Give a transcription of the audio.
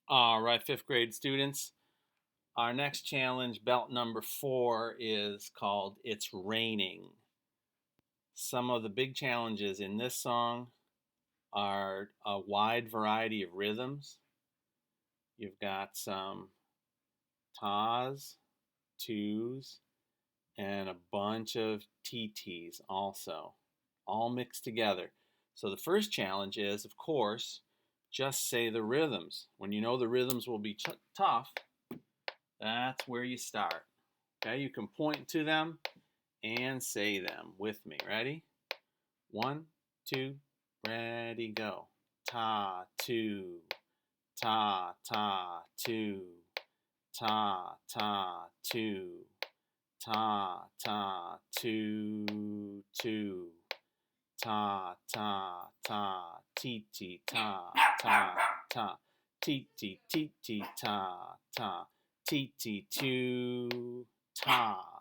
All right, fifth grade students. Our next challenge, belt number 4, is called It's Raining. Some of the big challenges in this song are a wide variety of rhythms. You've got some tas, twos, and a bunch of TTs also, all mixed together. So the first challenge is, of course, just say the rhythms. When you know the rhythms will be tough, that's where you start. Okay, you can point to them and say them with me. Ready? 1, 2, ready, go. Ta, 2, ta, ta, 2, ta, ta, 2, ta, ta, 2, 2, ta, ta, ta, ti, ti, ta, ta, ta, ti, ti, ti, ti, ta, ta, ti, ti, 2, ta.